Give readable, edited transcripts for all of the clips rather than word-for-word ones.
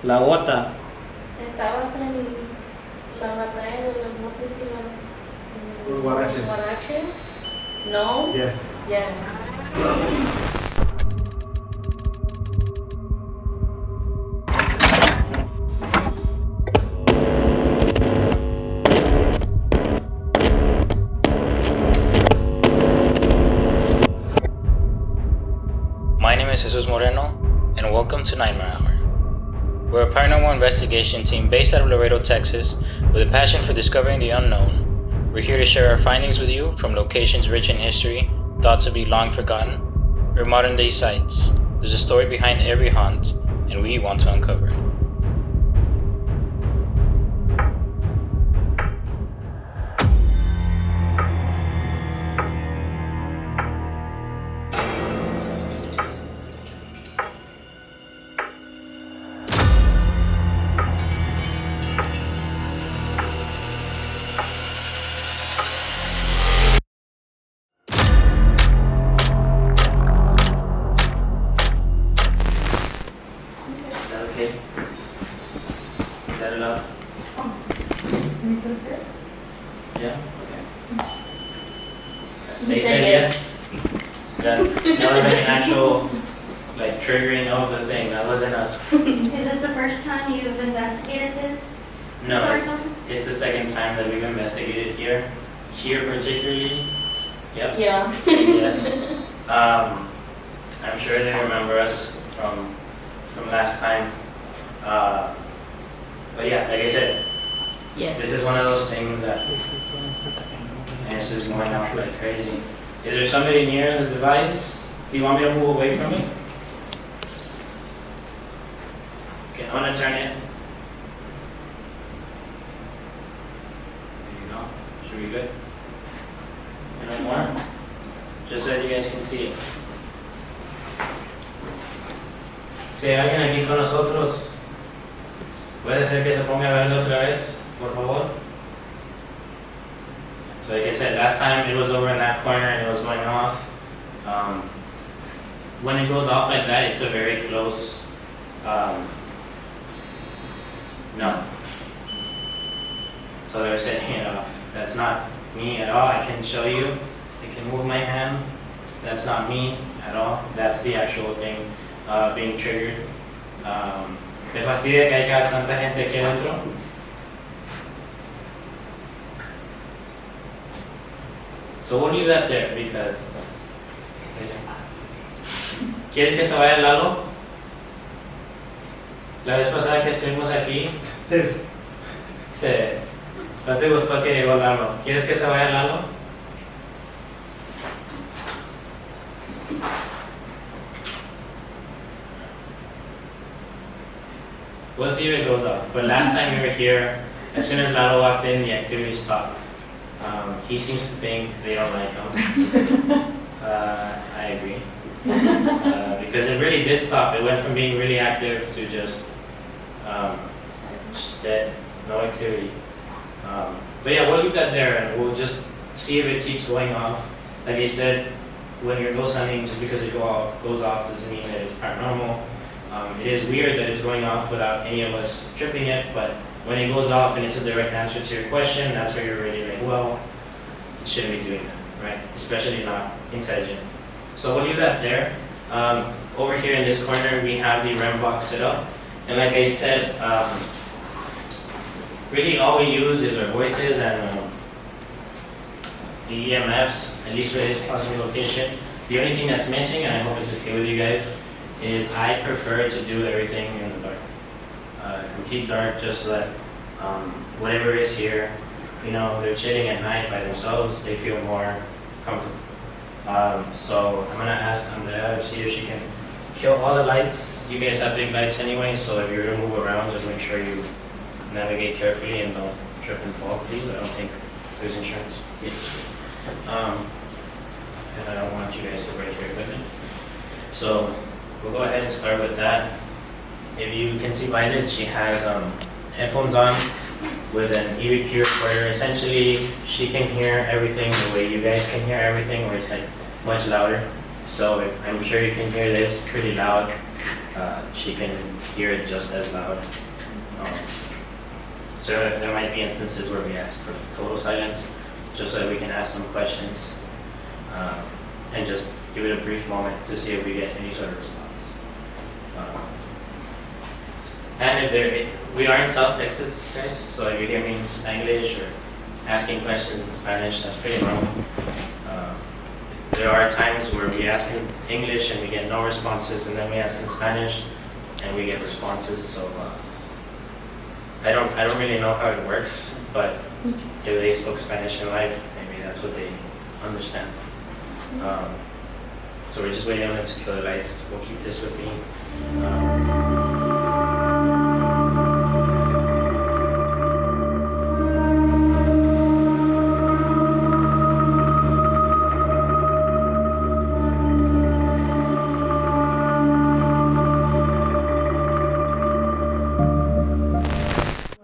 La Bota. Estabas en la batalla de los botes y Los guaraches. los guaraches? No? Yes. Yes. My name is Jesus Moreno, and welcome to Nightmare Hour. We're a paranormal investigation team based out of Laredo, Texas, with a passion for discovering the unknown. We're here to share our findings with you from locations rich in history, thought to be long forgotten, or modern day sites. There's a story behind every haunt, and we want to uncover it. Is that okay? Is that allowed? Yeah? Okay. They said yes. That was like an actual, like, triggering of the thing. That wasn't us. Is this the first time you've investigated this? No, Sorry, it's, something? it's the second time that we've investigated here. Here particularly. Yep. Yeah. Said yes. I'm sure they remember us from last time. But yeah, like I said, this Yes. is one of those things that and it's just going off like crazy. Is there somebody near the device? Do you want me to move away from it? Okay, I'm gonna turn it. There you go. Should we be good? No more? Just so that you guys can see it. Si hay alguien aquí con nosotros, puede ser que se ponga a verlo otra vez, por favor. So like I said, last time it was over in that corner and it was going off. When it goes off like that, it's a very close, no. So they're setting it off. That's not me at all. I can show you. I can move my hand. That's not me at all. That's the actual thing being triggered. ¿Te fastidia que haya tanta gente aquí adentro? So we'll leave that there because. ¿Quieren que se vaya Lalo? La vez pasada que estuvimos aquí, no te gustó que llegó Lalo. ¿Quieres que se vaya Lalo? We'll see if it goes off. But last time we were here, as soon as Lalo walked in, the activity stopped. He seems to think they don't like him. I agree. Because it really did stop. It went from being really active to just dead, no activity. But yeah, we'll leave that there and we'll just see if it keeps going off. Like I said, when you're ghost hunting, just because it goes off doesn't mean that it's paranormal. It is weird that it's going off without any of us tripping it, but when it goes off and it's a direct answer to your question, that's where you're really like, well, you shouldn't be doing that, right? Especially not intelligent. So we'll leave that there. Over here in this corner, we have the REM box set up. And like I said, really all we use is our voices and the EMFs, at least for this possible location. The only thing that's missing, and I hope it's okay with you guys, is I prefer to do everything in the dark. Complete dark, just so that whatever is here, you know, they're chilling at night by themselves, they feel more comfortable. So I'm gonna ask Andrea to see if she can kill all the lights. You guys have big lights anyway, so if you're gonna move around, just make sure you navigate carefully and don't trip and fall, please. I don't think there's insurance. Yes. And I don't want you guys to break your equipment. So we'll go ahead and start with that. If you can see Violet, she has headphones on with an EVP recorder. Essentially, she can hear everything the way you guys can hear everything, where it's like much louder. So I'm sure you can hear this pretty loud. she can hear it just as loud. Um, so there might be instances where we ask for total silence, just so that we can ask some questions, and just give it a brief moment to see if we get any sort of response. And we are in South Texas, guys, so if you hear me in Spanglish or asking questions in Spanish, that's pretty normal. There are times where we ask in English and we get no responses, and then we ask in Spanish and we get responses. So I don't really know how it works, but if they spoke Spanish in life, maybe that's what they understand. So we're just waiting on them to kill the lights. We'll keep this with me.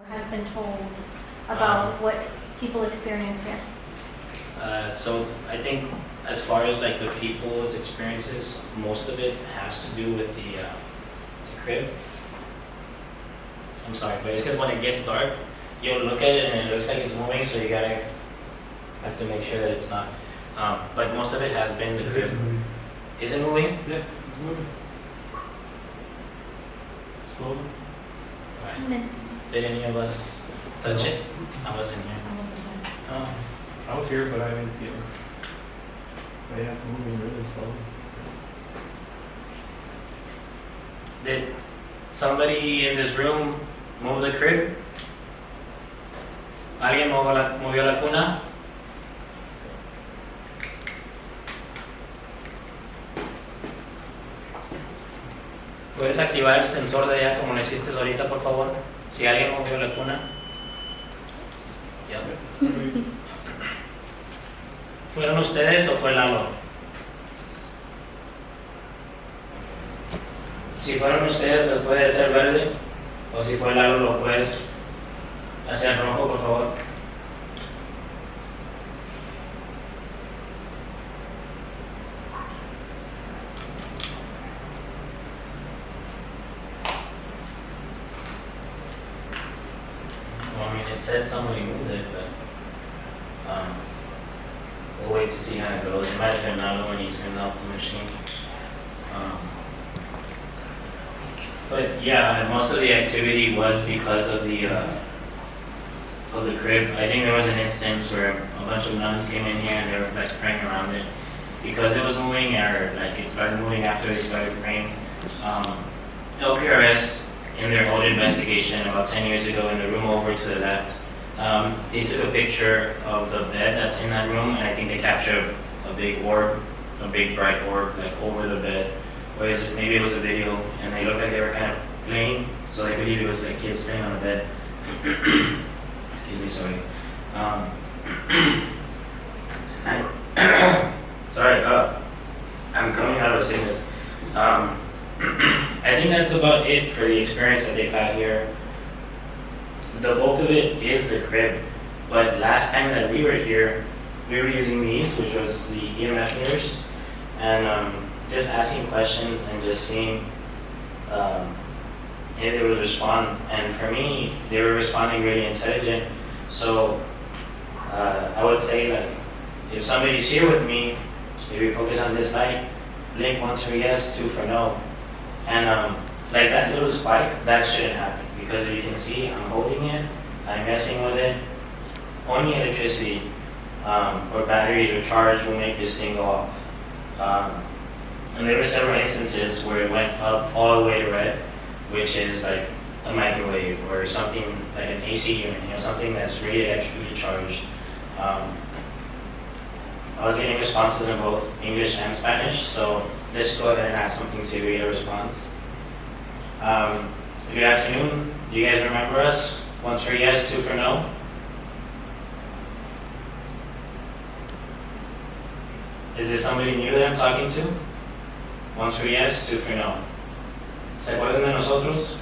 Has been told about what people experience here? So I think as far as like the people's experiences, most of it has to do with the crib. I'm sorry, but it's because when it gets dark, you'll look at it and it looks like it's moving, so you have to make sure that it's not. But most of it has been the crib. Is it moving? Yeah, it's moving. Slowly. Alright. Did any of us touch it? I wasn't here. Oh. I was here, but I didn't see it. But yeah, it's moving really slowly. Did somebody in this room move the crib? ¿Alguien movió la cuna? ¿Puedes activar el sensor de allá como lo hiciste ahorita, por favor? Si alguien movió la cuna. Ya. ¿Fueron ustedes o fue Lalo? Si fueron ustedes, ¿les puede hacer verde? O si fue Lalo, ¿lo puedes hacer rojo, por favor? Well, I mean, it said somebody moved it, but we'll wait to see how it goes. It might have been Lalo when he turned off the machine. But yeah, most of the activity was because of the crib. I think there was an instance where a bunch of nuns came in here and they were like praying around it because it was moving, or like it started moving after they started praying. LPRS, in their old investigation about 10 years ago, in the room over to the left, they took a picture of the bed that's in that room, and I think they captured a big orb, a big bright orb, like over the bed. Or maybe it was a video, and they looked like they were kind of playing, so I believe it was like kids playing on the bed. Excuse me, sorry. Sorry, I'm coming out of a sickness. I think that's about it for the experience that they've had here. The bulk of it is the crib, but last time that we were here, we were using these, which was the EMF mirrors, and just asking questions and just seeing if they would respond. And for me, they were responding really intelligent. So I would say, like, if somebody's here with me, if we focus on this light, blink once for yes, two for no. And like that little spike, that shouldn't happen, because if you can see, I'm holding it, I'm messing with it. Only electricity or batteries or charge will make this thing go off. And there were several instances where it went up all the way to red, which is like a microwave or something like an AC unit, something that's really electrically charged. I was getting responses in both English and Spanish, so let's go ahead and ask something so we get a response. Good afternoon. Do you guys remember us? Once for yes, two for no. Is there somebody new that I'm talking to? Once for yes, two for no. ¿Se acuerdan de nosotros?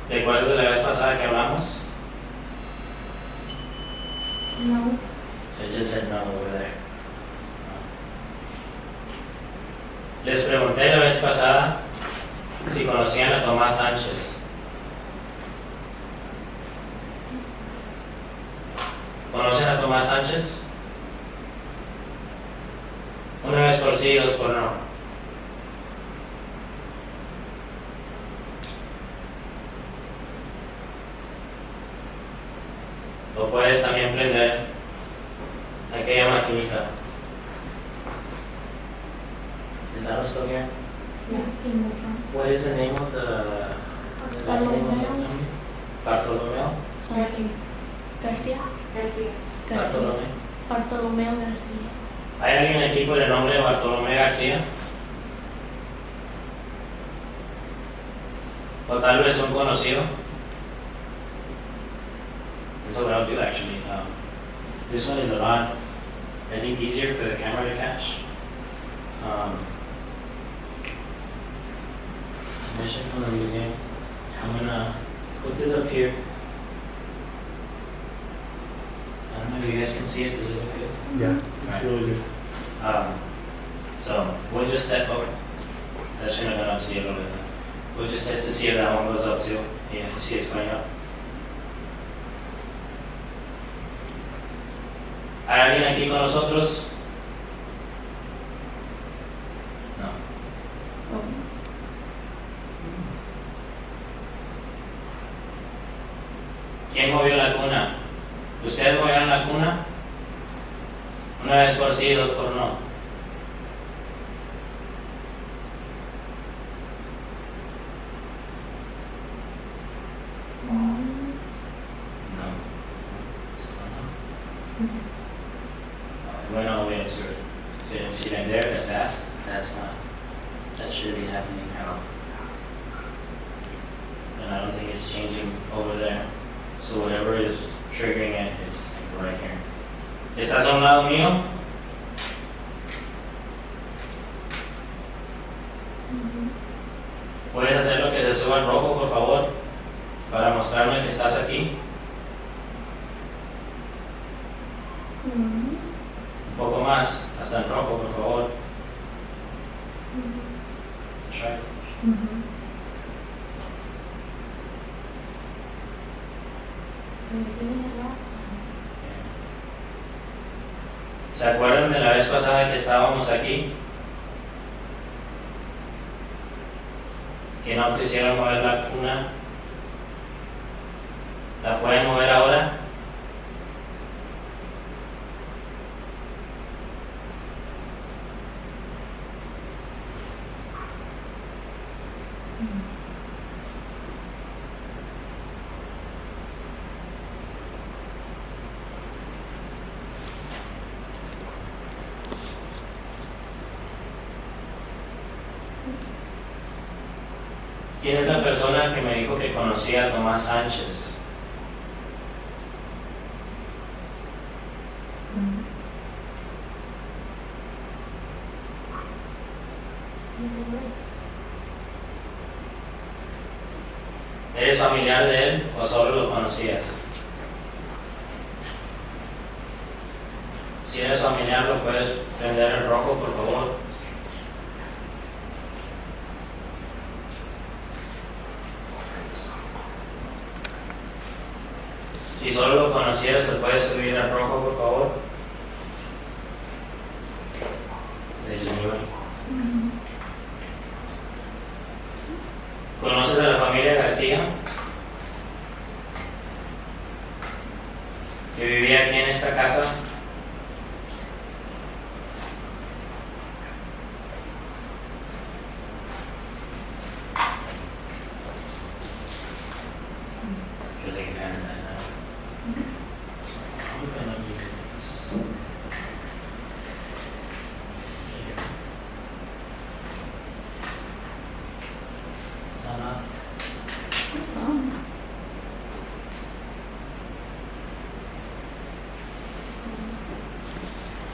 ¿Te acuerdas de la vez pasada que hablamos? No. So it just said no over there. Les pregunté la vez pasada si conocían a Tomás Sánchez. ¿Conocen a Tomás Sánchez? Una vez por sí, dos por no. O puedes también prender aquella maquinita. Is that still here? Yes. What is the name of the last name of the family? Bartolomeo? García. García. Garcia. Bartolomeo. Bartolomeo García. ¿Hay alguien aquí por el nombre de Bartolomé García? O tal vez un conocido. That's what I'll do actually. This one is a lot, I think, easier for the camera to catch. Mission from the museum. I'm gonna put this up here. I don't know if you guys can see it. Does it look good? Yeah, Right. it's really good. So we'll just step over. That shouldn't have gone up to you a little bit. We'll just test to see if that one goes up too. Yeah, see it's going up. ¿Hay alguien aquí con nosotros? No. ¿Quién movió la cuna? ¿Ustedes movieron la cuna? Una vez por sí, dos por no. No. Bueno, voy a observe. See them there, that's not, that should be happening now. And I don't think it's changing over there. So whatever is triggering it is like right here. ¿Estás a un lado mío? ¿Puedes hacer lo que te suba el rojo, por favor? Para mostrarme que estás aquí. Un poco más, hasta en rojo, por favor. Try. ¿Se acuerdan de la vez pasada que estábamos aquí? Que no quisieron mover la cuna. ¿La pueden mover ahora? ¿Quién es la persona que me dijo que conocía a Tomás Sánchez? ¿Eres familiar de él o solo lo conocías? Si eres familiar, ¿lo puedes prender en rojo, por favor? Si solo lo conocieras, ¿lo puedes subir en rojo, por favor? De Geneva. ¿Conoces a la familia García? Que vivía aquí en esta casa. Yo sé que me anda, ¿no? I'm gonna do this. Here. Sana.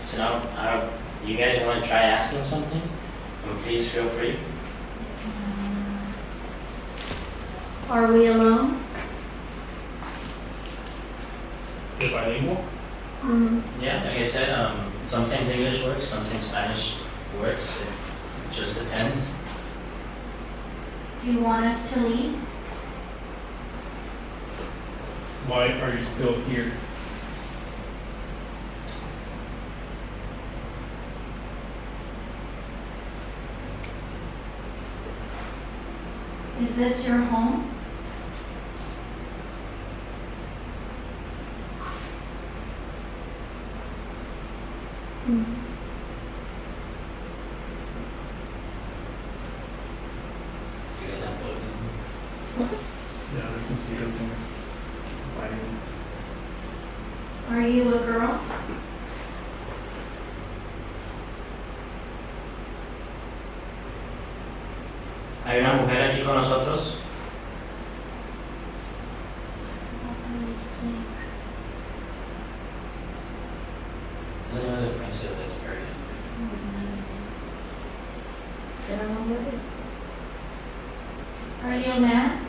So now, you guys want to try asking something? Please feel free. Are we alone? ¿Se bilingual? Yeah, like I said, sometimes English works, sometimes Spanish works. It just depends. Do you want us to leave? Why are you still here? Is this your home? Do you guys have clothes? Yeah, there's mosquitoes in biting me. Are you a girl? Hay una mujer aquí con nosotros. There's another princess that's buried. Are you a man?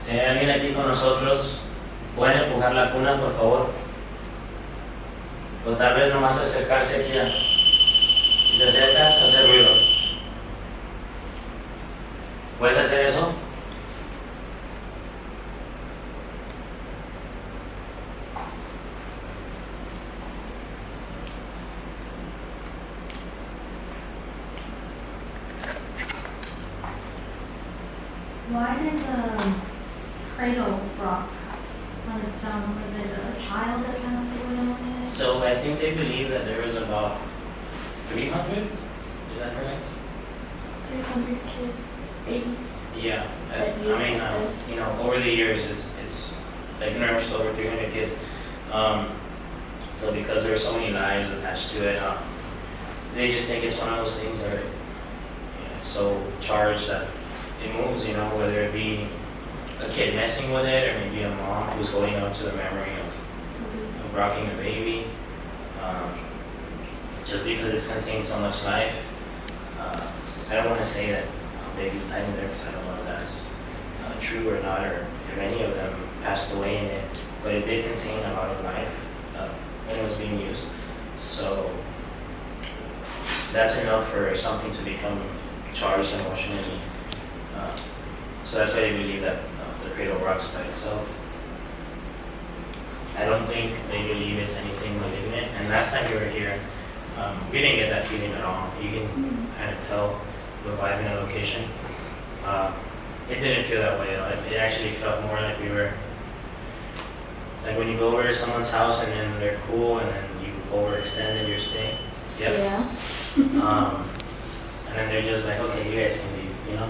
Si hay alguien aquí con nosotros, pueden empujar la cuna, por favor. O tal vez nomás acercarse aquí. Si te acercas, hacer ruido. ¿Puedes hacer eso? Why does a cradle rock on its own? Was it a child that passed away on it? So I think they believe that there is about 300. Is that correct? 300 babies. Yeah. That use it. You know, over the years, it's like nursed over 300 kids. So because there are so many lives attached to it, they just think it's one of those things that are, it's so charged that it moves. You know, whether it be a kid messing with it, or maybe a mom who's holding on to the memory of rocking a baby. Just because it's contained so much life. I don't want to say that babies died in there because I don't know if that's true or not, or if any of them passed away in it. But it did contain a lot of life when it was being used. So that's enough for something to become charged emotionally. So that's why they believe that the cradle rocks by itself. I don't think they believe it's anything malignant. And last time we were here, we didn't get that feeling at all. You can kind of tell the vibe in a location. It didn't feel that way at all. It actually felt more like we were, like when you go over to someone's house and then they're cool and then you overextended your stay. Yep. Yeah. And then they're just like, okay, you guys can leave, you know?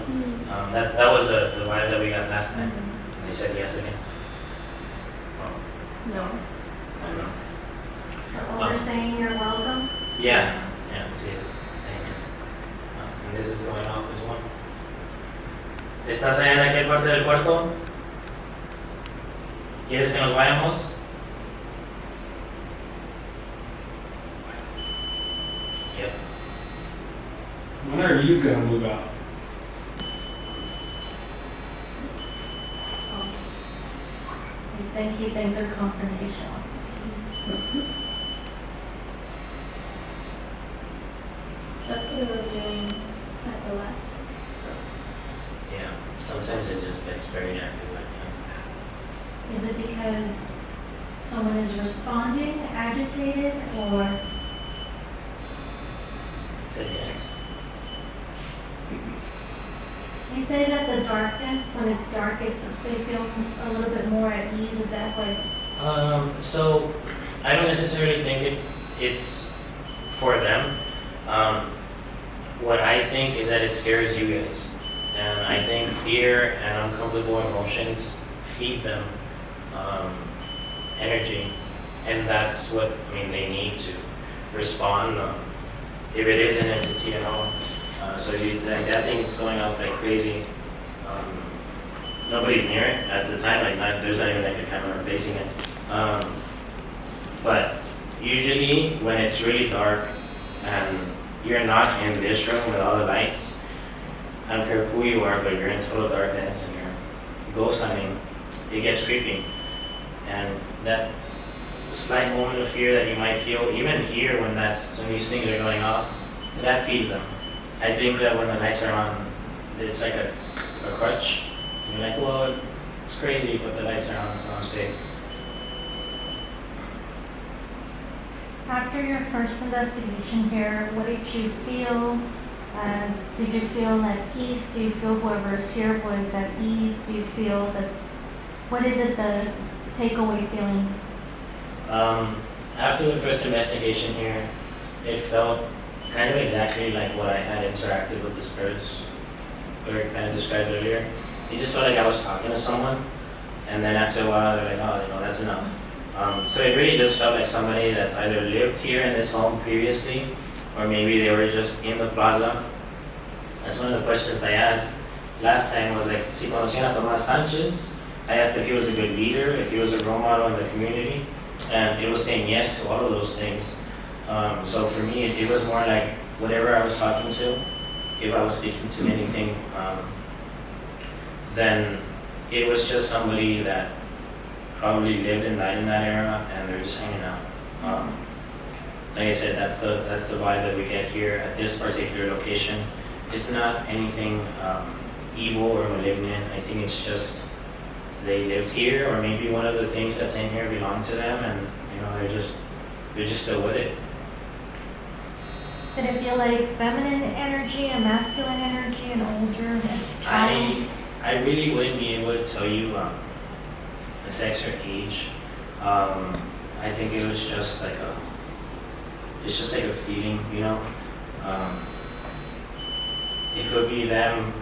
That was the vibe that we got last time. And they said yes again. No. I don't know. So what we're saying, you're welcome? Yeah, she is saying yes. And this is going off as well. ¿Estás allá en aquel parte del cuarto? ¿Quieres que nos vayamos? Yep. When are you gonna move out? I think he thinks are confrontational. That's what it was doing at the last. Yeah. Sometimes it just gets very active like that. Is it because someone is responding, agitated, or Said yes. you say that the darkness, when it's dark, they feel a little bit more at ease? Is that what? So I don't necessarily think it's for them. What I think is that it scares you guys. And I think fear and uncomfortable emotions feed them energy. And that's what, they need to respond if it is an entity at all. So if you think that thing's going off like crazy, nobody's near it at the time, there's not even like a camera facing it. But usually when it's really dark and you're not in this room with all the lights, I don't care who you are, but you're in total darkness and you're ghost hunting, it gets creepy. And that slight moment of fear that you might feel, even here when these things are going off, that feeds them. I think that when the lights are on, it's like a crutch. And you're like, well, it's crazy, but the lights are on, so I'm safe. After your first investigation here, what did you feel? Did you feel at peace? Do you feel whoever is here was at ease? Do you feel that, what is it, the takeaway feeling? After the first investigation here, it felt kind of exactly like what I had interacted with the spirits, or kind of described earlier. It just felt like I was talking to someone, and then after a while, they're like, oh, that's enough. So it really just felt like somebody that's either lived here in this home previously, or maybe they were just in the plaza. That's one of the questions I asked last time was like, si conocían a Tomás Sánchez? I asked if he was a good leader, if he was a role model in the community, and it was saying yes to all of those things. So for me, it was more like whatever I was talking to, if I was speaking to anything, then it was just somebody that probably lived and died in that era, and they're just hanging out. Like I said, that's the vibe that we get here at this particular location. It's not anything evil or malignant. I think it's just they lived here, or maybe one of the things that's in here belonged to them, and they're just still with it. Did it feel like feminine energy, a masculine energy, an older child? I really wouldn't be able to tell you the sex or age. I think it was just like a feeling, It could be them,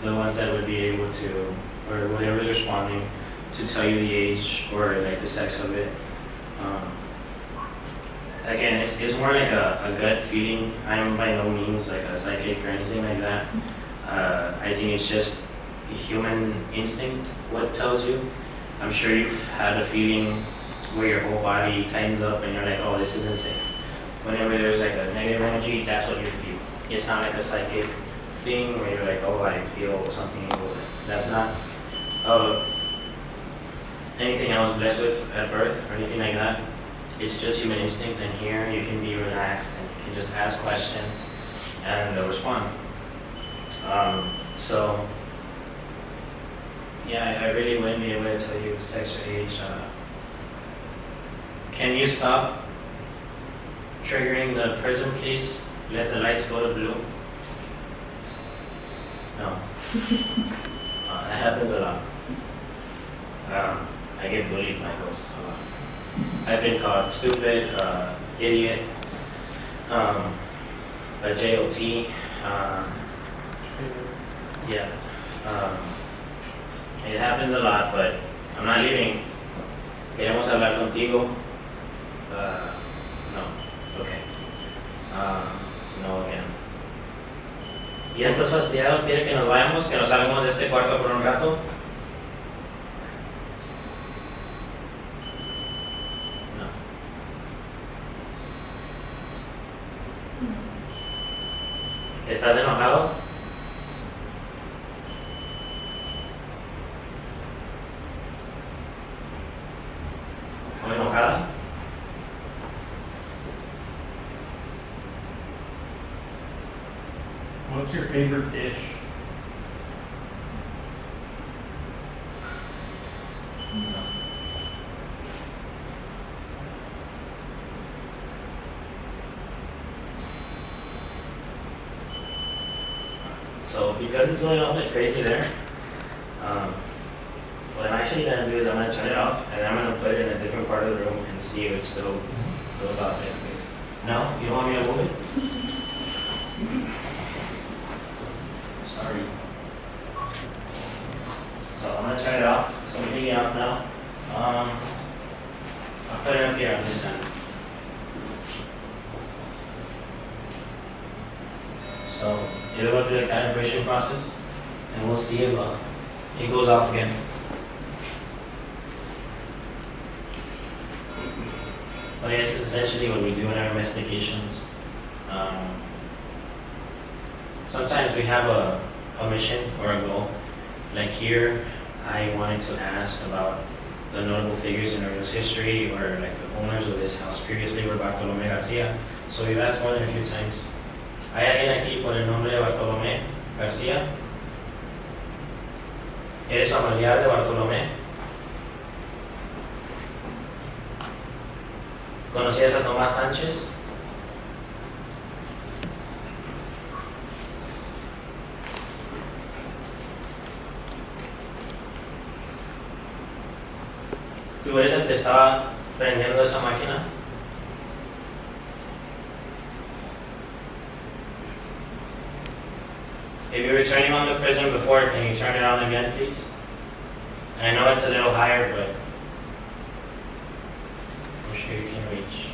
the ones that would be able to, or whatever's responding, to tell you the age or like the sex of it. Again, it's more like a gut feeling. I'm by no means like a psychic or anything like that. I think it's just a human instinct, what tells you. I'm sure you've had a feeling where your whole body tightens up and you're like, oh, this isn't safe. Whenever there's like a negative energy, that's what you feel. It's not like a psychic thing where you're like, oh, I feel something evil. That's not anything I was blessed with at birth or anything like that. It's just human instinct, and here you can be relaxed and you can just ask questions and they'll respond. So yeah, I really wouldn't be able to tell you sex or age. Can you stop triggering the prism, please? Let the lights go to blue. No. That happens a lot. I get bullied by ghosts a lot. I've been called stupid, idiot, a JOT. Yeah. It happens a lot, but I'm not leaving. Queremos hablar contigo. No. Okay. No again. ¿Ya estás fastidiado? ¿Quiere que nos vayamos? ¿Que nos salgamos de este cuarto por un rato? No. ¿Estás enojado? ¿O enojada? What's your favorite dish? So because it's going a bit crazy there, what I'm actually going to do is I'm going to turn it off and I'm going to put it in a different part of the room and see if it still goes off. No? You don't want me to move it? Sorry. So I'm going to turn it off. It's completely off now. I'll put it up here on this end. So it'll go through the calibration process and we'll see if it goes off again. But this is essentially what we do in our investigations. Sometimes we have a mission or a goal. Like here, I wanted to ask about the notable figures in Laredo's history, or like the owners of this house previously were Bartolomé Garcia. So we've asked more than a few times. ¿Hay alguien aquí por el nombre de Bartolomé Garcia? ¿Eres familiar de Bartolomé? ¿Conocías a Tomás Sánchez? ¿Tú eres el que estaba prendiendo esa máquina? If you were turning on the prism before, can you turn it on again, please? I know it's a little higher, but I'm sure you can reach.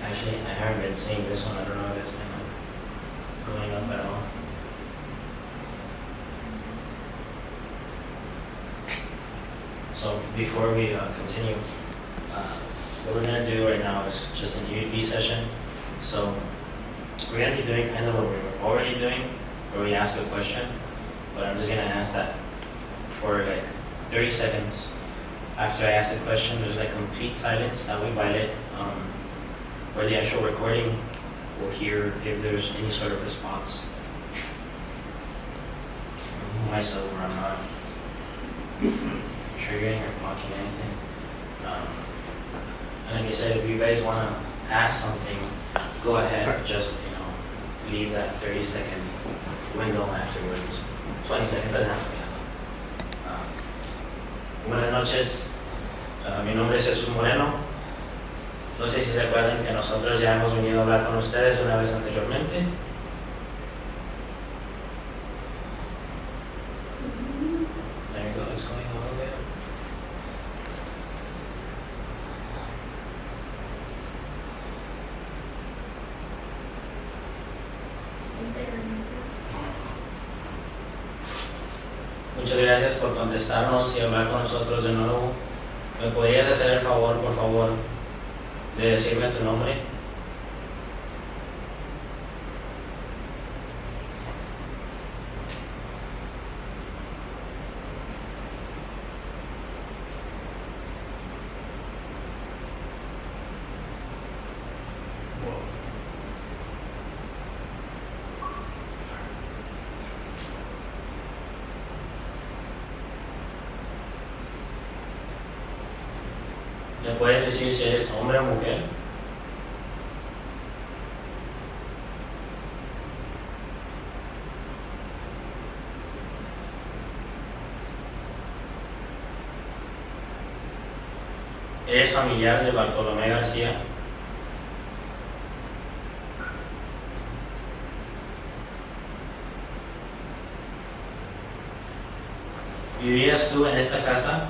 Actually, I haven't been seeing this one. I don't know if it's going up at all. So before we continue, what we're gonna do right now is just an EVP session. So we're gonna be doing kind of what we were already doing, where we ask a question, but I'm just gonna ask that for like 30 seconds. After I ask the question, there's like complete silence that we violate, where the actual recording will hear if there's any sort of response. Myself, where I'm not triggering or blocking anything. And like I said, if you guys want to ask something, go ahead, just leave that 30-second window afterwards. 20 seconds doesn't have to be enough. Buenas noches, mi nombre es Jesús Moreno. No sé si se acuerdan que nosotros ya hemos venido a hablar con ustedes una vez anteriormente. There you go, it's going all the way up. Muchas gracias por contestarnos y hablar con nosotros de nuevo. ¿Me podrías hacer el favor, por favor, de decirme tu nombre? ¿Me puedes decir si eres hombre o mujer? ¿Eres familiar de Bartolomé García? ¿Vivías tú en esta casa?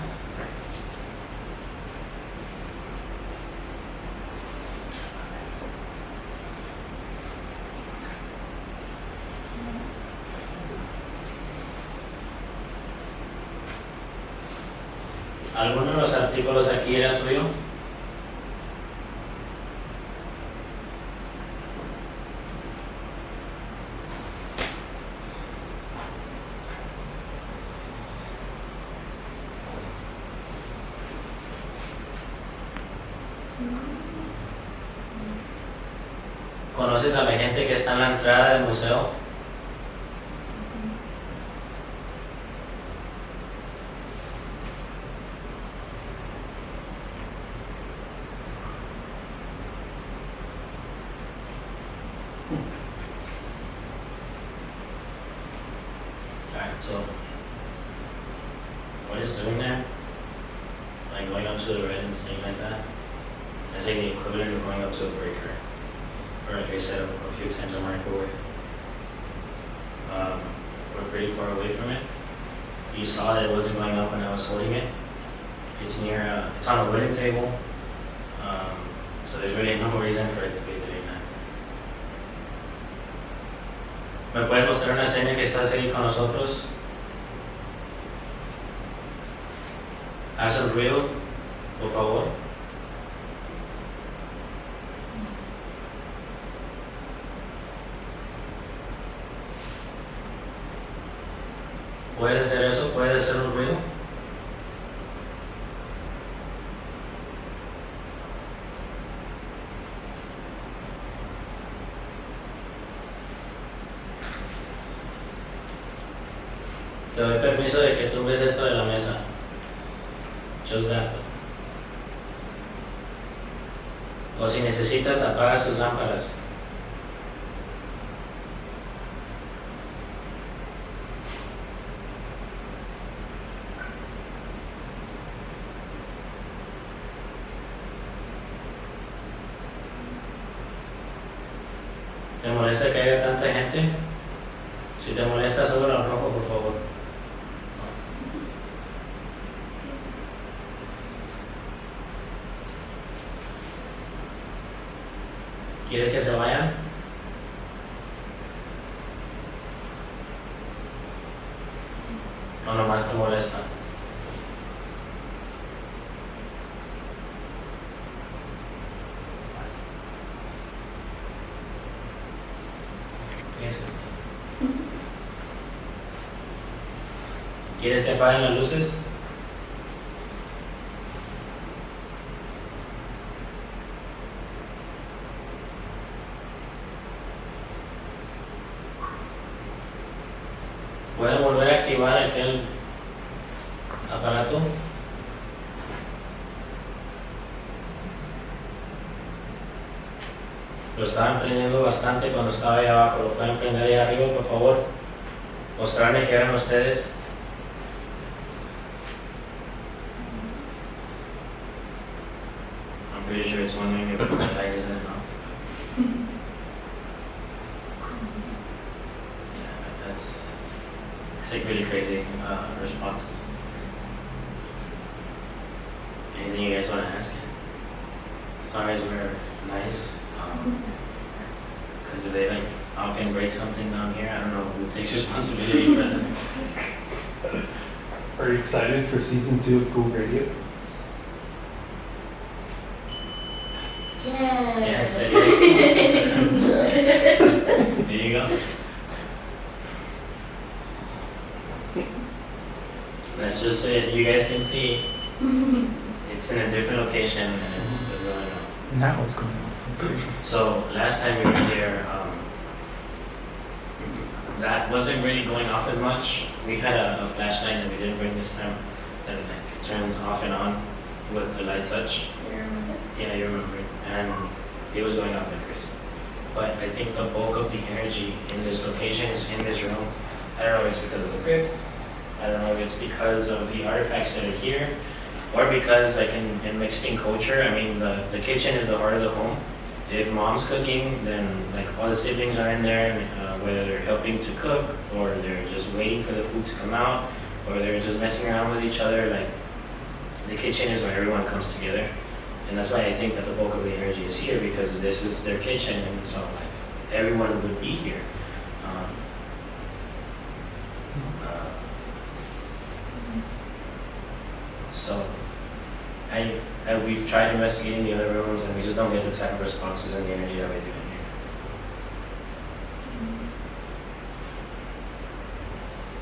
¿Alguno de los artículos aquí era tuyo? ¿Conoces a la gente que está en la entrada del museo? Alright, so what it's doing there, like going up to the red and staying like that, that's like the equivalent of going up to a breaker, or like I said a few times, a microwave. We're pretty far away from it. You saw that it wasn't going up when I was holding it. It's near, it's on a wooden table, so there's really no reason for it to be doing that. ¿Me puedes mostrar una seña que estás ahí con nosotros? Haz el ruido, por favor. ¿Puedes hacer eso? ¿Puedes hacer un ruido? Te doy permiso de que tumbes esto de la mesa. Just that. O si necesitas, apaga sus lámparas. ¿Te molesta que haya tanta gente? Si te molesta, solo lo rojo, por favor. ¿Quieres que se vayan? ¿O nomás te molesta? ¿Qué es esto? ¿Quieres que apaguen las luces? ¿Pueden volver a activar aquel aparato? Lo estaban prendiendo bastante cuando estaba ahí abajo. ¿Lo pueden prender ahí arriba, por favor? Mostrarme que eran ustedes. I'm pretty sure it's wondering if the light isn't enough. Yeah, that's like really crazy responses. Anything you guys want to ask? As long as we're nice. Because if they like can break something down here, I don't know who takes responsibility for that. Are you excited for season 2 of Cool Radio? Yeah, it's Yes. There you go. That's just it. You guys can see it's in a different location and it's still going on. Now what's going on? Crazy. So last time we were here, that wasn't really going off as much. We had a flashlight that we didn't bring this time that it turns off and on with the light touch. Yeah, you remember it. And it was going off like crazy. But I think the bulk of the energy in this location is in this room. I don't know if it's because of the grip. I don't know if it's because of the artifacts that are here, or because like in Mexican culture, I mean the kitchen is the heart of the home. If mom's cooking, then like all the siblings are in there, whether they're helping to cook or they're just waiting for the food to come out, or they're just messing around with each other. Like the kitchen is where everyone comes together, and that's why I think that the bulk of the energy is here, because this is their kitchen, and so like everyone would be here. So we've tried investigating the other rooms, and we just don't get the type of responses and the energy that we do in here.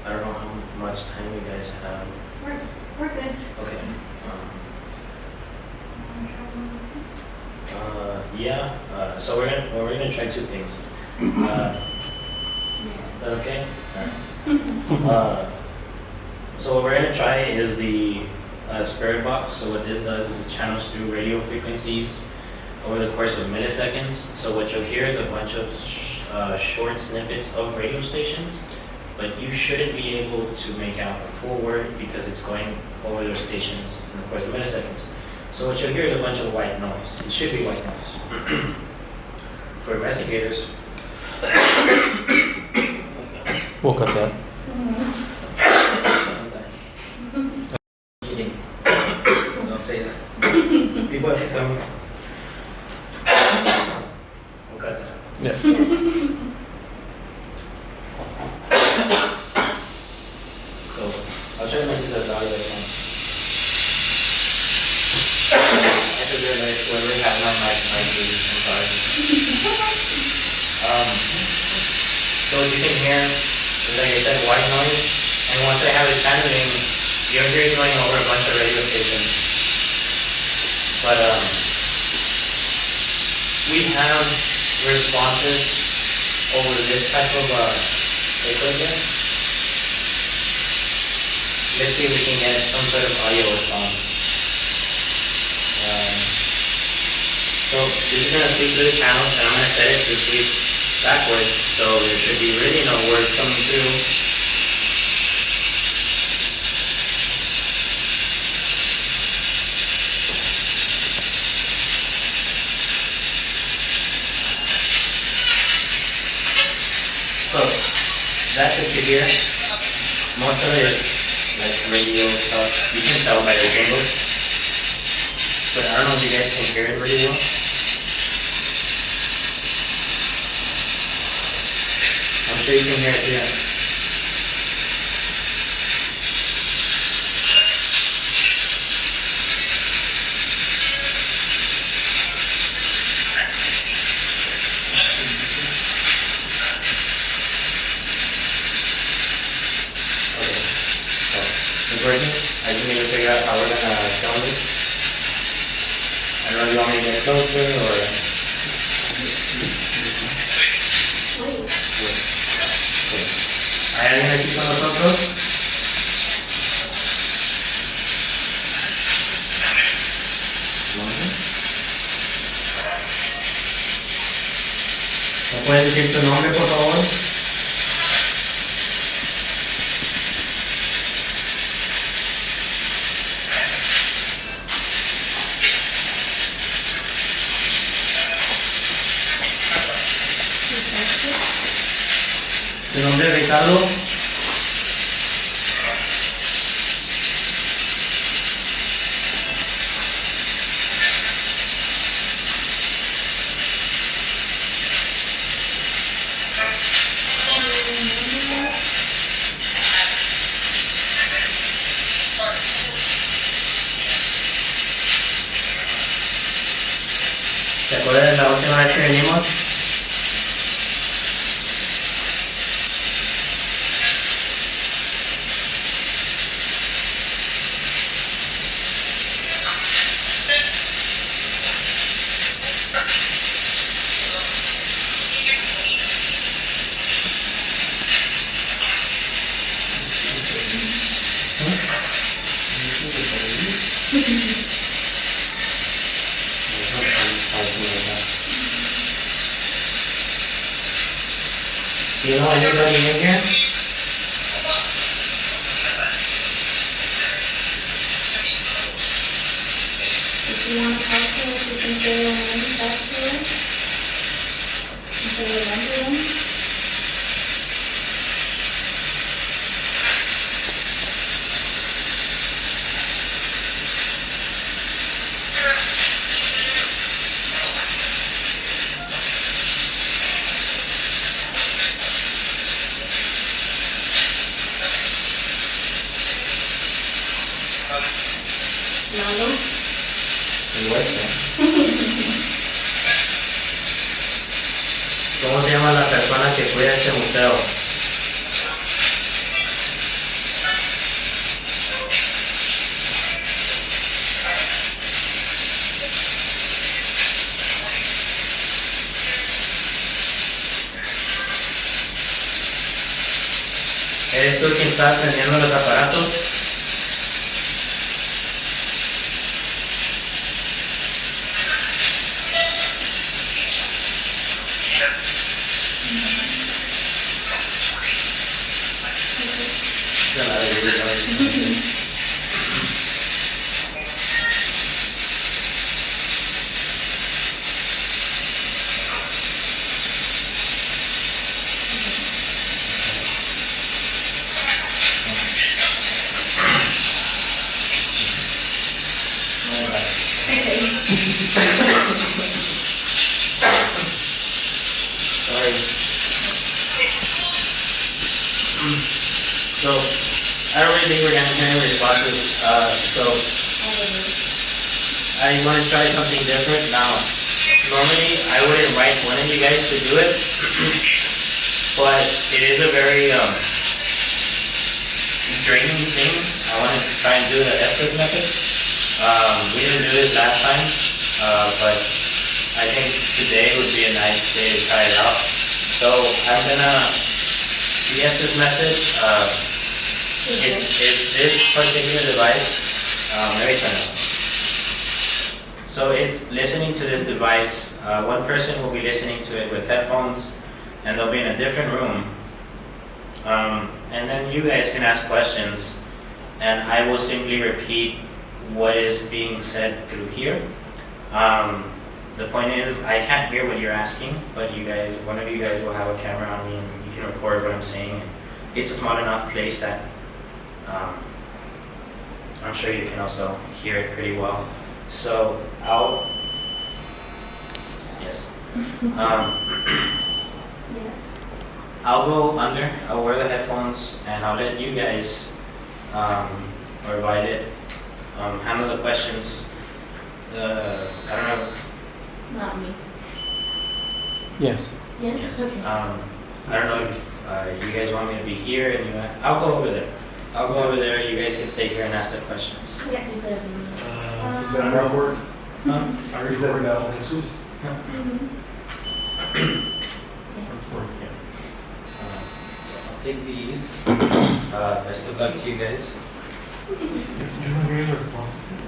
I don't know how much time you guys have. We're good. Okay. So we're gonna try two things. Is that okay? Alright. So what we're gonna try is the spirit box. So what this does is it channels through radio frequencies over the course of milliseconds. So what you'll hear is a bunch of short snippets of radio stations, but you shouldn't be able to make out a full word because it's going over those stations in the course of milliseconds. So what you'll hear is a bunch of white noise. It should be white noise. For investigators, We'll cut that. don't say that. People have to come. We'll cut that out. Yeah. So I'll try to make this as loud as I can. I should realize whoever has my mic might be. I'm sorry. So what you can hear is, like I said, white noise, And once I have it channeling, you'll hear it going over a bunch of radio stations. But we have responses over this type of equipment. Let's see if we can get some sort of audio response. So this is going to sweep through the channels, and I'm going to set it to sweep backwards, so there should be really no words coming through. So that you hear, most of it is like radio stuff. You can tell by the jingles, but I don't know if you guys can hear it really well. I'm sure you can hear it here. Okay, so it's working. I just need to figure out how we're gonna film this. I don't know if you want me to get closer or. ¿Hay alguien aquí con nosotros? ¿Me puedes decir tu nombre, por favor? ¿Tu nombre es Ricardo? ¿Te acuerdas de la última vez que venimos? Do you know anybody in here? If you want to talk to us, you can say your name back to us. You can remember them. Lalo. El hueso. ¿Cómo se llama la persona que cuida este museo? ¿Eres tú quien está atendiendo los aparatos? Se la de Sorry. So, I don't really think we're gonna get any responses. So, I want to try something different now. Normally, I would invite one of you guys to do it, but it is a very, draining thing, I want to try and do the Estes method. We didn't do this last time, but I think today would be a nice day to try it out. So I'm gonna, the Estes method is this particular device. Let me turn it on. So it's listening to this device. One person will be listening to it with headphones, and they'll be in a different room. And then you guys can ask questions, and I will simply repeat what is being said through here. The point is, I can't hear what you're asking, but you guys, one of you guys will have a camera on me, and you can record what I'm saying. It's a small enough place that I'm sure you can also hear it pretty well. So yes. Yes. I'll go under, I'll wear the headphones, and I'll let you guys, or Violet, handle the questions. I don't know. Not me. Yes. Yes? Yes. Okay. I don't know if you guys want me to be here, and I'll go over there. I'll go over there, you guys can stay here and ask the questions. Yeah, you said. Is that a record? Huh? I record now. Jesus. Mm-hmm. So I'll take these. Best of luck to you guys. You haven't get any responses?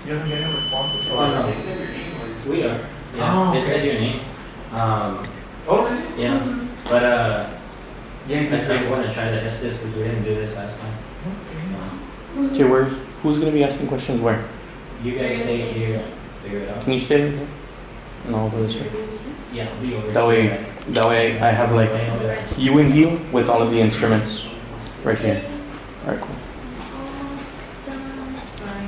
You haven't get any responses? Oh, no. They said your name or? We are. Yeah, Oh, it okay. said your name. Oh, really? Yeah, but Yeah, I want to try the Estes because we didn't do this last time. Okay, who's gonna be asking questions where? You guys stay here, figure it out. Can you stay right there? No, over this way. Yeah, we over That way I have like you and you with all of the instruments right here. Alright, cool. Almost done. Sorry.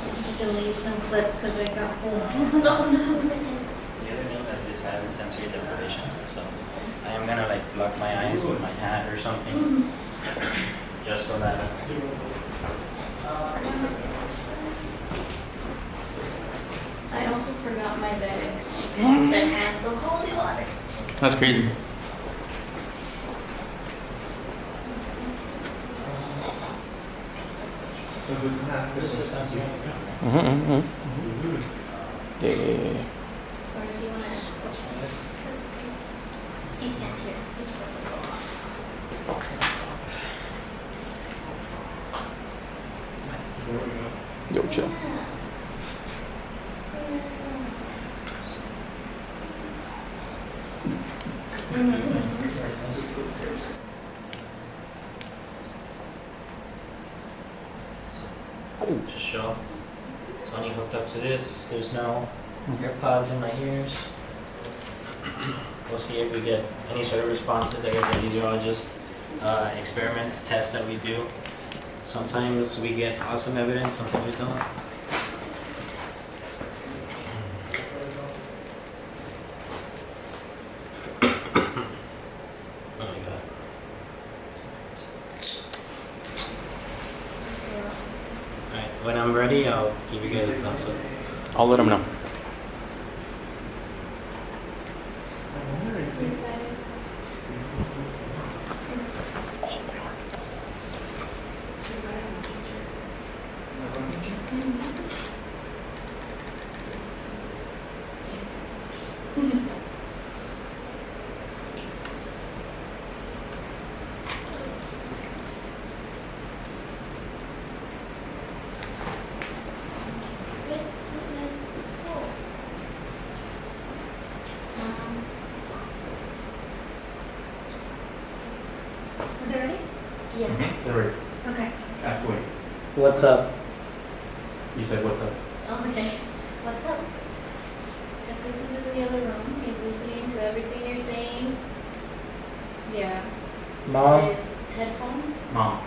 I delayed some clips because I got home. The other thing that this has is sensory deprivation, so I am gonna like block my eyes with my hat or something, just so that. I also forgot my bag that has the holy water. That's crazy. So who's gonna ask this? Mm-hmm. Yeah. Or if you want to ask a question. You can't hear. Yo, chill. Just show. Sony hooked up to this. There's no AirPods in my ears. We'll see if we get any sort of responses. Like I said, these are all just experiments, tests that we do. Sometimes we get awesome evidence, sometimes we don't. Oh my god. Alright, when I'm ready, I'll give you guys a thumbs up. I'll let him know. I wonder if they- Are they ready? Yeah. They're ready. Okay. Ask away. What's up? You said what's up? Oh, okay. What's up? Jesus is in the other room. He's listening to everything you're saying. Yeah. Mom? It's headphones. Mom.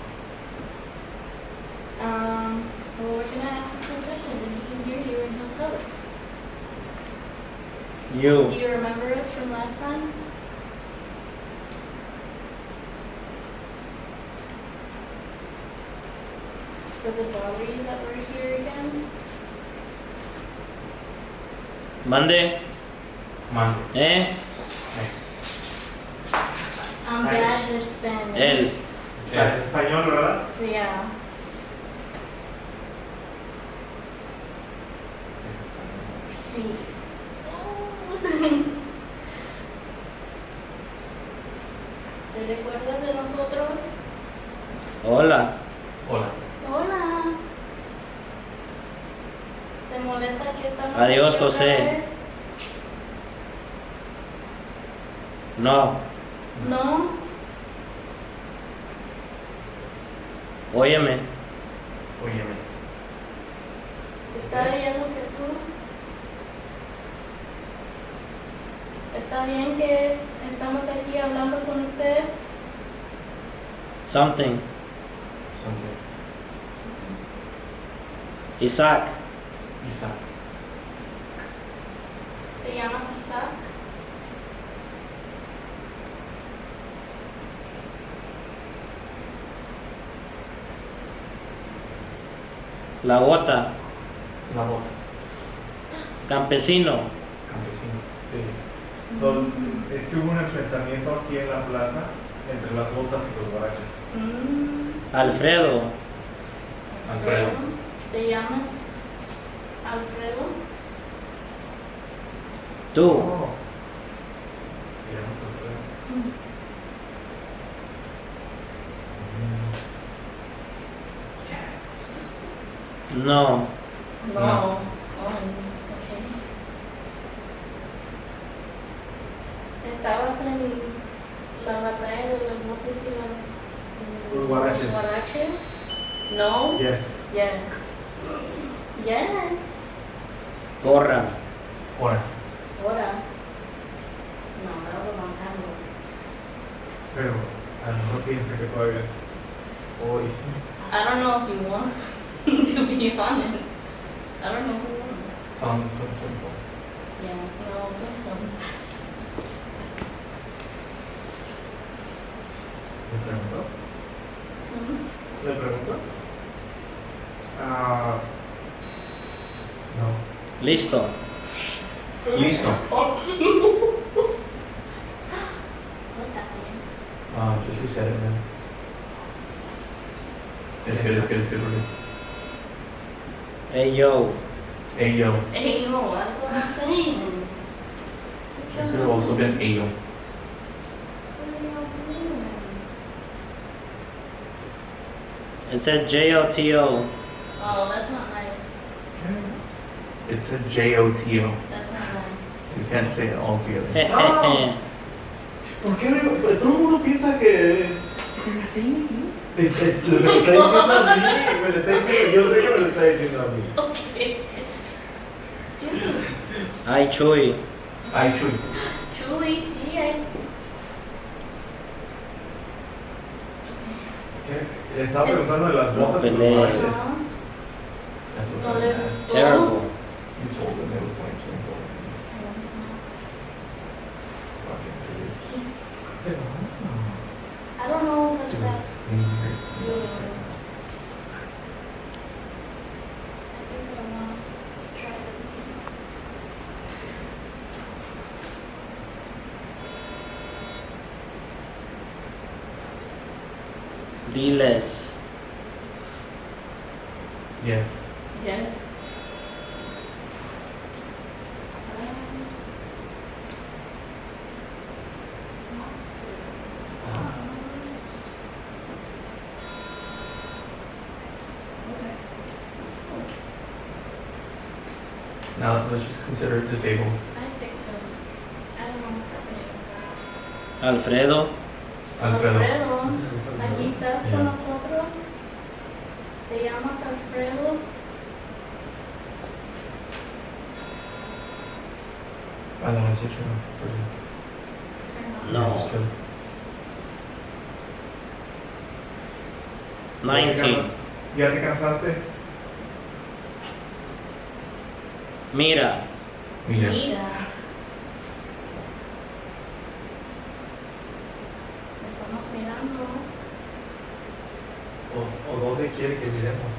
So we're gonna ask him some questions and he can hear you and he'll tell us. Do You. you remember us from last time? Does it bother you that we're here again? Monday? Mom. Eh? I'm glad that it's been. El. Español, ¿verdad? Yeah. Sí. ¿Te recuerdas de nosotros? Hola. Hola. Hola. ¿Te molesta que estamos Adiós, aquí otra José. vez? No. No. Óyeme. Óyeme. ¿Está oyendo Jesús? ¿Está bien que estamos aquí hablando con usted? Something. Something. Isaac. Isaac. ¿Te llamas Isaac? La Gota. La bota. Campesino. Campesino. Sí. Es que hubo un enfrentamiento aquí en la plaza entre las botas y los guaraches. Alfredo. Alfredo. ¿Te llamas Alfredo? Tú. Oh. Te llamas Alfredo. No. No. No. Oh, ok. ¿Estabas en la batalla de los botes y Los guaraches. los guaraches? No. Yes. Yes. Yes. Corra. Ahora. Ahora. No, that was a long time ago. Pero a lo mejor piensa que todavía es hoy. I don't know if you want to be honest. I don't know who won. Estamos en 2024. Yeah, no, don't tell me. ¿Le preguntó? Mhm. ¿Le preguntó? Ah. No. Listo. Listo. What's happening? Just reset it, man. It's good, it's good, it's good. We're good. Hey yo. Hey yo. Hey, no, that's what I'm saying. It could have also been Ayo. What are y'all doing? It said JOTO. Oh, that's not nice. It's a J-O-T-O. That's not nice. You can't say it all together. Jejeje. ¿Por qué? Todo el mundo piensa que... Me lo está diciendo a mí, me lo está diciendo, yo sé que me lo está diciendo a mí. Okay. Dude, Ay, Chuy. Ay, Chuy. Chuy, sí, ¿Qué? Le estaba preguntando de las botas y los pelees. guaraches. no, That's what no I le asked. gustó. Terrible. You told him it was 2024. Fucking please. Say no. I don't know if Dude, that's we need to create something good. else right now. I think I want to try it. Diles. Yes. Yes. Now let's just consider it disabled. I think so. I don't know what's happening with that. Alfredo. Alfredo. Aquí estás Yeah. con nosotros. Te llamas Alfredo. I know, I said you. No. 19. ¿Ya te cansaste? Mira. Mira. Mira. Estamos mirando. ¿O dónde quiere que miremos?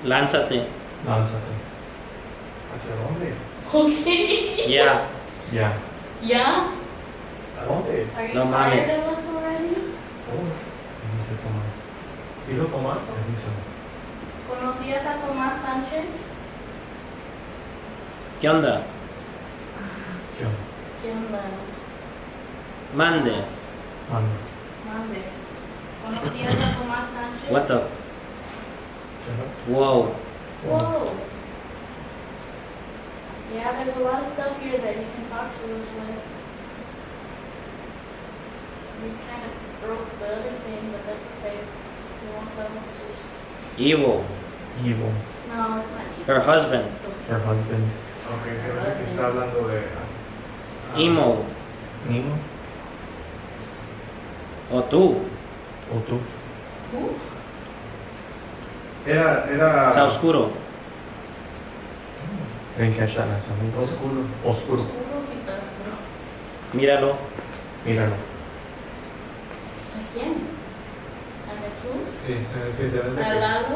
Lánzate. Lánzate. ¿Hacia dónde? Okay. Yeah. Yeah. Yeah? ¿A dónde? Are you No tired mames. of us already? ¿Cómo? Dice Tomás. ¿Dijo Tomás? ¿Conocías a Tomás Sánchez? ¿Qué onda? ¿Qué onda? ¿Qué onda? Mande. Mande. Mande. ¿Conocías a Tomás Sánchez? What the? Whoa. Whoa. Yeah, there's a lot of stuff here that you can talk to us with. We kind of broke the other thing, but that's okay. We won't tell them it's just... Evil. Evil. No, it's not you. Her husband. Her husband. Ok, se me hace que está hablando de... Emo. Nemo. O tú. O tú. Who? Está oscuro. Didn't catch that last time. Oscuro. Oscuro. Oscuro sí está oscuro. Míralo. Míralo. ¿A quién? ¿A Jesús? Sí, se me hace ¿Al que... lado?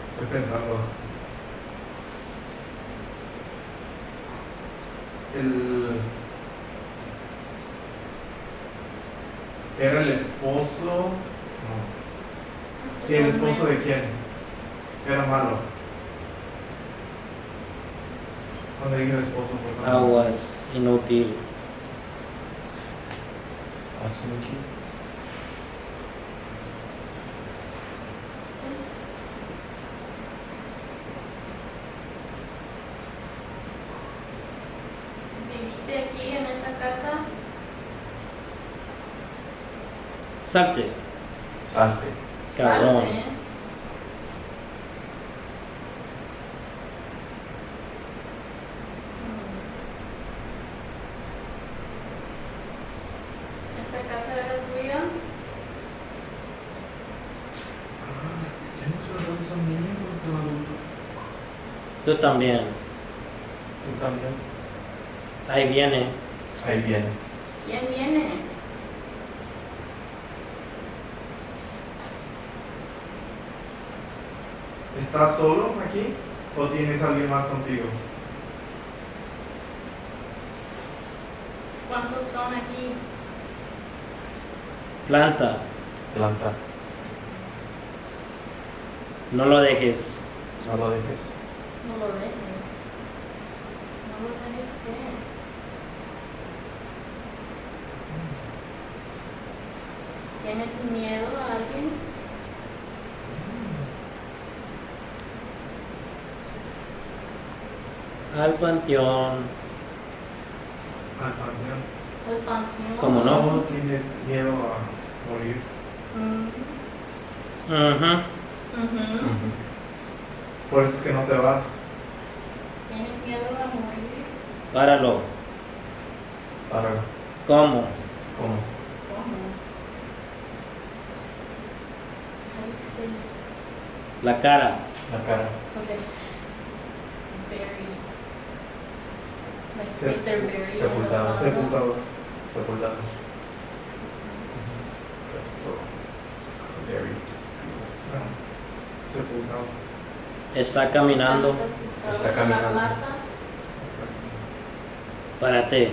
Estoy pensando. ¿Era el esposo? No. Sí, el esposo de quién? Era malo. Cuando dije el esposo fue malo. Aguas. Inútil. Asunki. ¿Viviste aquí en esta casa? Salte. Salte. Cabrón. Salte. ¿Esta casa era tuya? ¿Son niños o son adultos? Tú también. Tú también. Ahí viene. Ahí viene. ¿Quién viene? ¿Estás solo aquí o tienes alguien más contigo? ¿Cuántos son aquí? Planta. Planta. No lo dejes. No lo dejes. No lo dejes. No lo dejes qué. ¿Tienes miedo a alguien? Al panteón. Al panteón. ¿El panteón? ¿Cómo no? ¿No tienes miedo a morir? Mm. Ujú. Ujú. Por eso es que no te vas. ¿Tienes miedo a morir? Páralo. Páralo. ¿Cómo? ¿Cómo? ¿Cómo? How do you say? La cara. La cara. Okay. Buried. Like Se- they're buried. sepultados. Sepultados. Sepultados. Buried. No. Sepultado. Está caminando. Está En caminando. la plaza. Párate.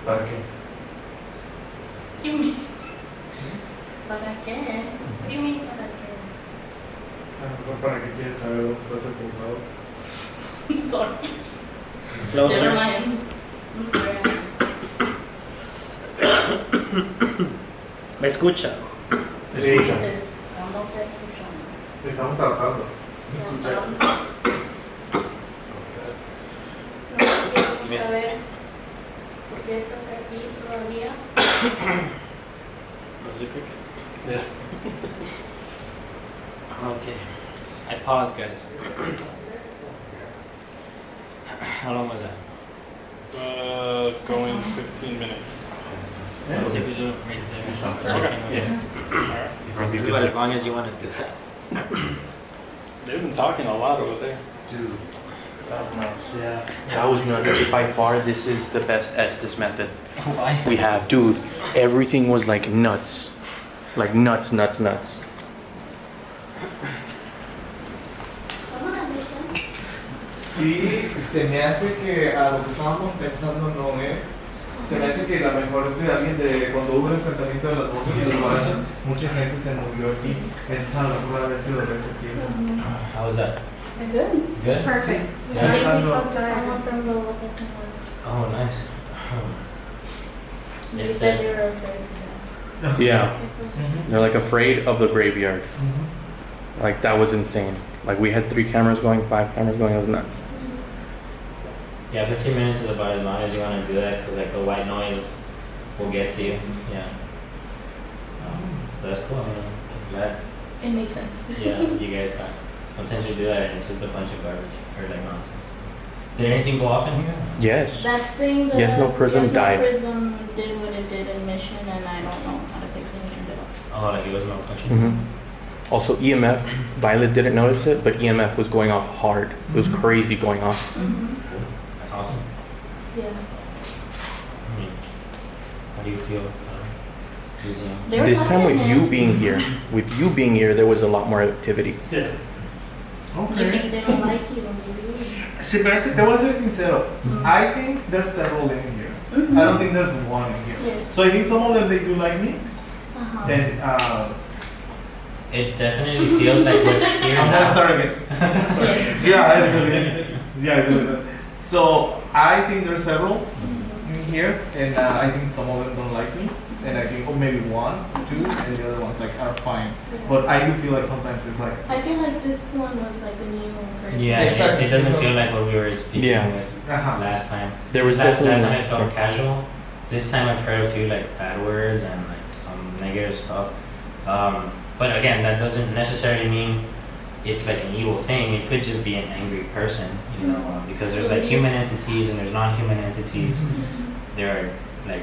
¿Para qué? ¿Qué me? ¿Para qué? ¿Qué me para qué? A lo mejor para qué quieres saber dónde está sepultado. I'm sorry. Never Closer. mind. I'm sorry. ¿Me escucha? Sí. Escucha. Estamos escuchando. Te estamos tratando. ¿Se escucha? No quiero saber por qué estás aquí todavía. Was it cricket? Yeah. Okay. I paused, guys. How long was that? Going 15 minutes. I'll take a look right there. Yeah. Alright. Do it as long as you want to do that. They've been talking a lot over there. Dude, that was nuts. Yeah. That was nuts. By far, this is the best Estes method Why? we have. Dude, everything was like nuts. Like nuts, nuts, nuts. Come on, Mason. sí, se me hace que a lo que estábamos pensando no es. Se me hace que la mejor es de alguien de cuando hubo el enfrentamiento de las botas y las barachas, mucha gente se murió aquí. Entonces a lo mejor haber sido de ese tiempo. How was that? Good. Good? Perfect. Yeah, I think we talked to someone from the Washington one. Oh, nice. They It's said they were afraid to go. Yeah, Mhm. they're like afraid of the graveyard. Mhm. Like that was insane. Like we had 3 cameras going, 5 cameras going. It was nuts. Yeah, 15 minutes is about as long as you want to do that because like the white noise will get to you. Yeah. That's cool. I'm glad. It makes sense. Yeah, you guys got. Sometimes we do that and it's just a bunch of garbage or like nonsense. Did anything go off in here? Yes. That thing, the Yes, no Prism Yes, No died. Prism did what it did in Mission, and I don't know how to fix it and turned it off. Oh, like it was malfunctioning? hmm Also, EMF. Violet didn't notice it, but EMF was going off hard. It was crazy going off. Mm-hmm. Cool. That's awesome. Yeah. I mean, how do you feel? Using They were This time with talking, you man. being here, there was a lot more activity. Yeah. You Okay. think they don't like you when you do it? Se me hace, te voy a ser sincero. Mm. I think there's several in here. Mhm. I don't think there's one in here. Yes. So I think some of them they do like me, Uh-huh. and It definitely feels like what's here I'm now. gonna start again. Sorry. Yes. Yeah, because so I think there's several Mhm. in here, and I think some of them don't like me, and I think maybe 1, 2, and the other ones like are fine. But I do feel like sometimes it's like I feel like this one was like a new person. Yeah, Exactly. it doesn't feel like what we were speaking Yeah. with uh-huh. last time. There was Last definitely. time it felt Sorry. casual. This time I've heard a few like bad words and like some negative stuff. But again, that doesn't necessarily mean it's like an evil thing. It could just be an angry person, you know, because there's like human entities and there's non-human entities. There are like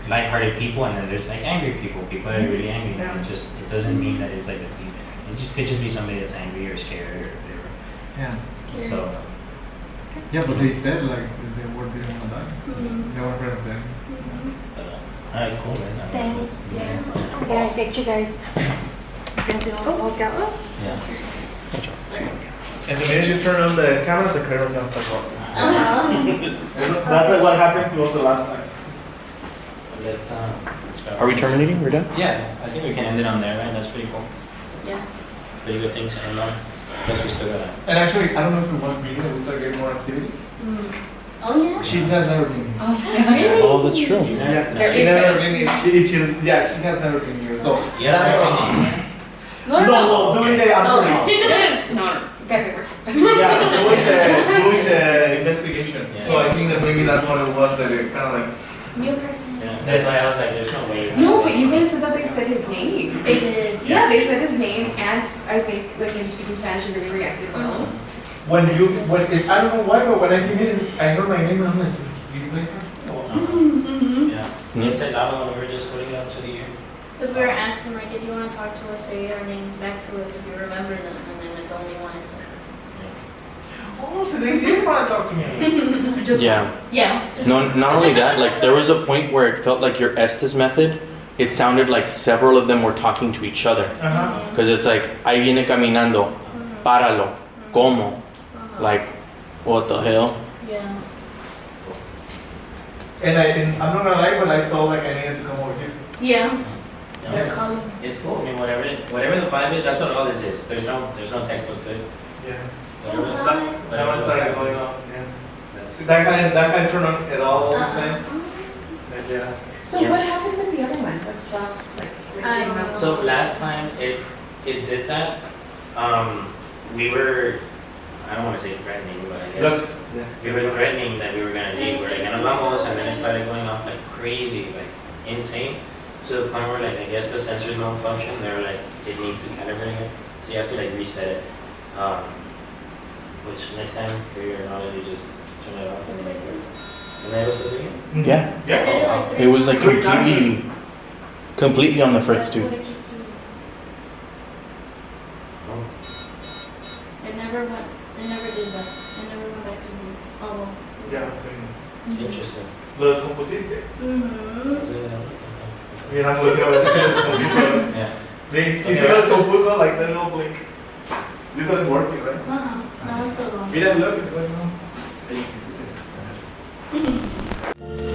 light-hearted people and then there's like angry people, people that are really angry. Yeah. It doesn't mean that it's like a demon. It just could just be somebody that's angry or scared or whatever. Yeah. So Yeah, but they said like they were didn't want to die. Mhm. They were afraid of them. Mhm. but, it's cool, man. I mean, Thanks. it's- Yeah. I'm gonna get you guys. You guys don't walk out. Yeah. And the minute you turn on the cameras, the curtains gonna start rolling. Uh-huh. That's like what happened to us the last time. Let's wrap Are we up. terminating? We're done? Yeah, I think we can end it on there, right? That's pretty cool. Yeah. Pretty good thing to end on. Plus we still got And actually, I don't know if it was me that we started getting more activity. Mm. Oh yeah. She has never been here. Oh, yeah. Really? Oh, that's true. You know? Yeah, There she is never a- been here. She has never been here. So Yeah, that's they're what- really- No, No, no, doing the I'm sorry. Oh. It is. No, guys, it worked. Yeah, doing the investigation. Yeah. So I think that maybe that's what it was that it kind of like. New person. Yeah, that's why I was like, there's no way. No, but you guys said that they said his name. They did. Yeah, they said his name, and I think like him speaking Spanish, you really reacted well. When if I don't know why, but when I came in, I heard my name and I'm like, did you guys know? Mm-hmm. Yeah. It said loud when we were just putting it up to the ear. Because we were asking, like, if you want to talk to us, say our names back to us if you remember them, and then it's only one it says. Oh, so they did want to talk to me. Just Yeah. Yeah. just- No, not only that, like there was a point where it felt like your Estes method, it sounded like several of them were talking to each other. Uh-huh. Because it's like, ahí viene caminando, Mhm. páralo, como, Uh-huh. like, what the hell? Yeah. And I'm not gonna lie, but I felt like I needed to come over here. Yeah. Yeah. They're calling. It's cool. I mean, whatever the vibe is, that's what all this is. There's no textbook to it. Yeah. Whatever. That one started going on. Yeah. That's, That kind of turned on at all this time. Uh-huh. And yeah. So what happened with the other one that stopped like I reaching don't out? know. So last time it did that, we were, I don't want to say threatening, but I guess Look. Yeah. we were threatening that we were gonna leave. We're like gonna vamos, and then it started going off like crazy, like insane, to the point where like I guess the sensors malfunction. They were like it needs to calibrate it, so you have to like reset it. Which next time for your knowledge, you just turn it off and it's like good. And then it was still doing it. Yeah. They did it like It was like Three times. completely on the fritz That's too. what it keeps doing. Oh. It never went. They never did that. They never went back to me. Oh. Yeah, sí. Interesting. Lo descompusiste. Mm-hmm. Was it? Okay. Mira, volteó a ver si lo descompuso. Yeah. Sí, sí, sí lo descompuso, like that little blink. This one is working, right? No, it's still going. Mira, look, it's going on. Ahí, dice.